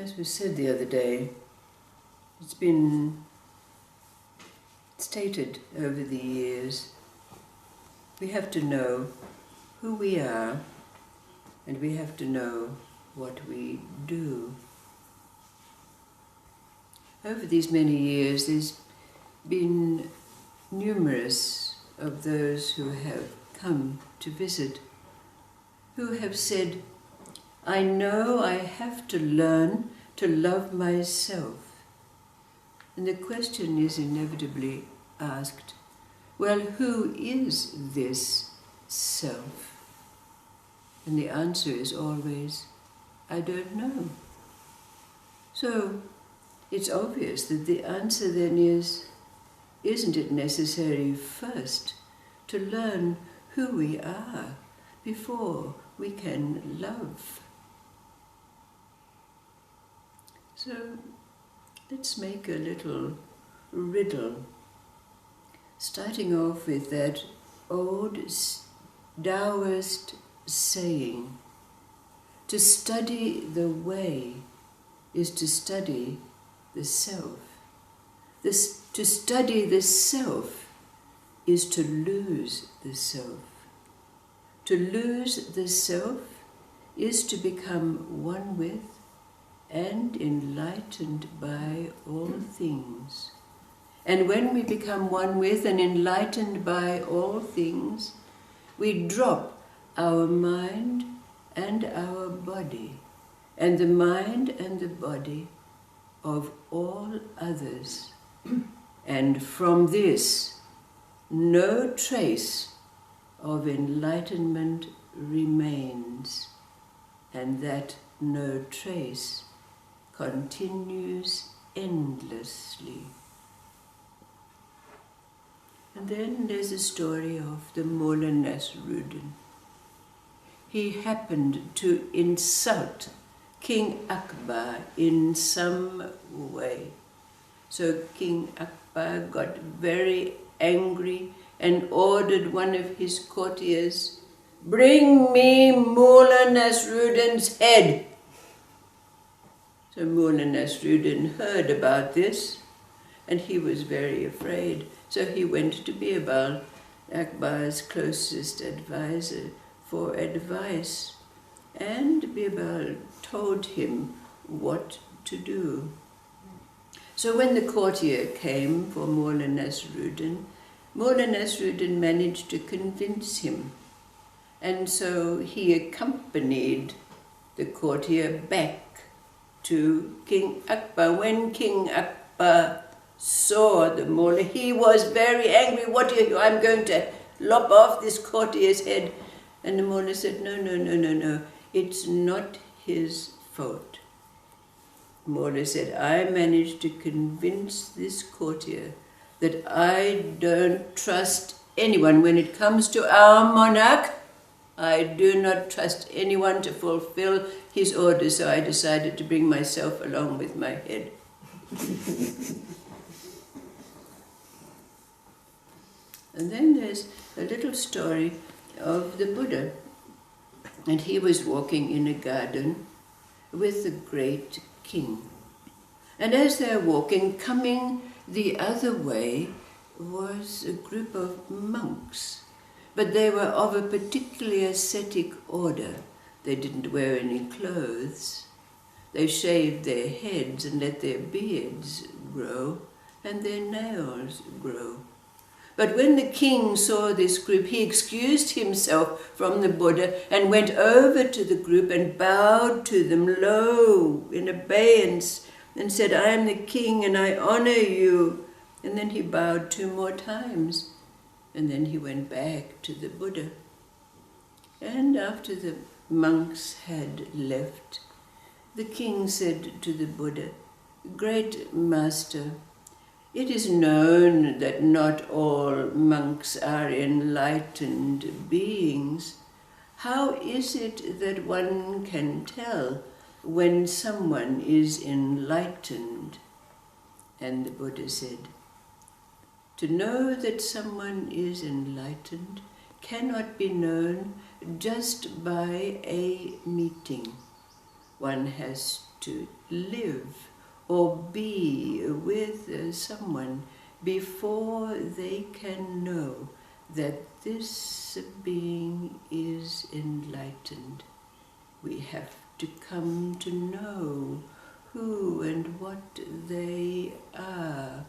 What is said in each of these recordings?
As we said the other day, it's been stated over the years, we have to know who we are and we have to know what we do. Over these many years, there's been numerous of those who have come to visit, who have said, I know I have to learn to love myself. And the question is inevitably asked, well, who is this self? And the answer is always, I don't know. So it's obvious that the answer then is, isn't it necessary first to learn who we are before we can love? So let's make a little riddle, starting off with that old Taoist saying, to study the way is to study the self. To study the self is to lose the self. To lose the self is to become one with and enlightened by all things. And when we become one with and enlightened by all things, we drop our mind and our body, and the mind and the body of all others. And from this, no trace of enlightenment remains, and that no trace continues endlessly. And then there's a story of the Mullah Nasruddin. He happened to insult King Akbar in some way. So King Akbar got very angry and ordered one of his courtiers, bring me Mullah Nasruddin's head. So Mullah Nasruddin heard about this and he was very afraid. So he went to Birbal, Akbar's closest advisor, for advice. And Birbal told him what to do. So when the courtier came for Mullah Nasruddin managed to convince him. And so he accompanied the courtier back to King Akbar. When King Akbar saw the mullah, he was very angry. What are you? I'm going to lop off this courtier's head. And the mullah said, no. It's not his fault. Mullah said, I managed to convince this courtier that I don't trust anyone. When it comes to our monarch, I do not trust anyone to fulfill his orders, so I decided to bring myself along with my head. And then there's a little story of the Buddha. And he was walking in a garden with the great king. And as they're walking, coming the other way was a group of monks. But they were of a particularly ascetic order. They didn't wear any clothes. They shaved their heads and let their beards grow and their nails grow. But when the king saw this group, he excused himself from the Buddha and went over to the group and bowed to them low in obeisance and said, I am the king and I honor you. And then he bowed 2 more times. And then he went back to the Buddha. And after the monks had left, the king said to the Buddha, Great Master, it is known that not all monks are enlightened beings. How is it that one can tell when someone is enlightened? And the Buddha said, to know that someone is enlightened cannot be known just by a meeting. One has to live or be with someone before they can know that this being is enlightened. We have to come to know who and what they are.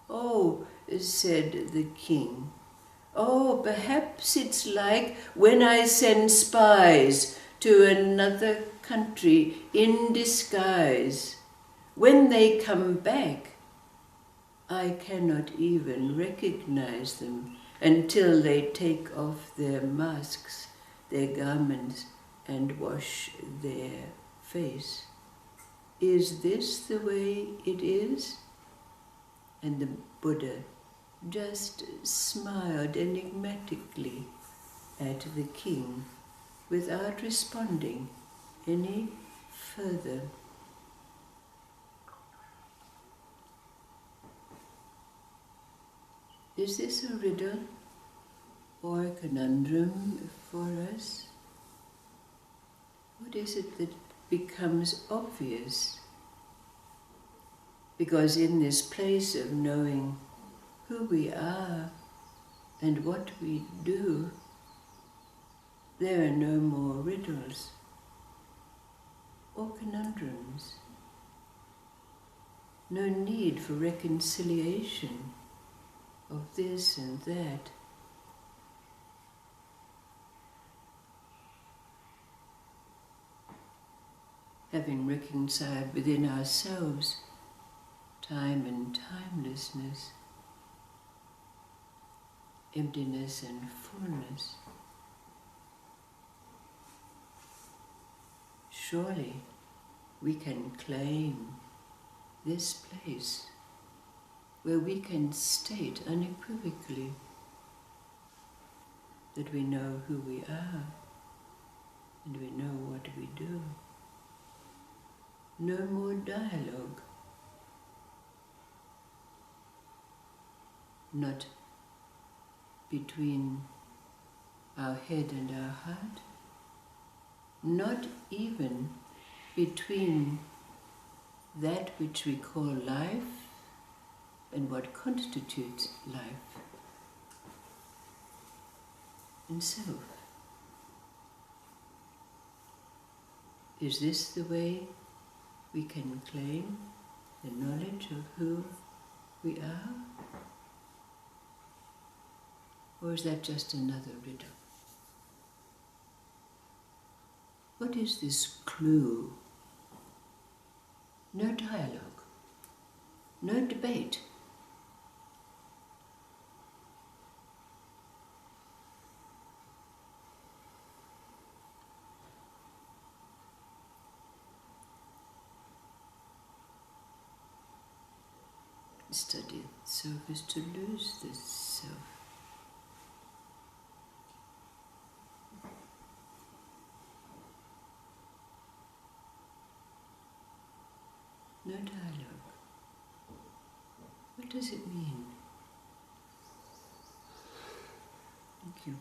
Oh, said the king, oh, perhaps it's like when I send spies to another country in disguise. When they come back, I cannot even recognize them until they take off their masks, their garments, and wash their face. Is this the way it is? And the Buddha just smiled enigmatically at the king without responding any further. Is this a riddle or a conundrum for us? What is it that becomes obvious? Because in this place of knowing who we are and what we do, there are no more riddles or conundrums. No need for reconciliation of this and that. Having reconciled within ourselves time and timelessness, emptiness and fullness, surely we can claim this place where we can state unequivocally that we know who we are and we know what we do. No more dialogue. Not between our head and our heart. Not even between that which we call life and what constitutes life and self. Is this the way we can claim the knowledge of who we are? Or is that just another riddle? What is this clue? No dialogue, no debate. Study self is to lose the self. No dialogue. What does it mean? Thank you.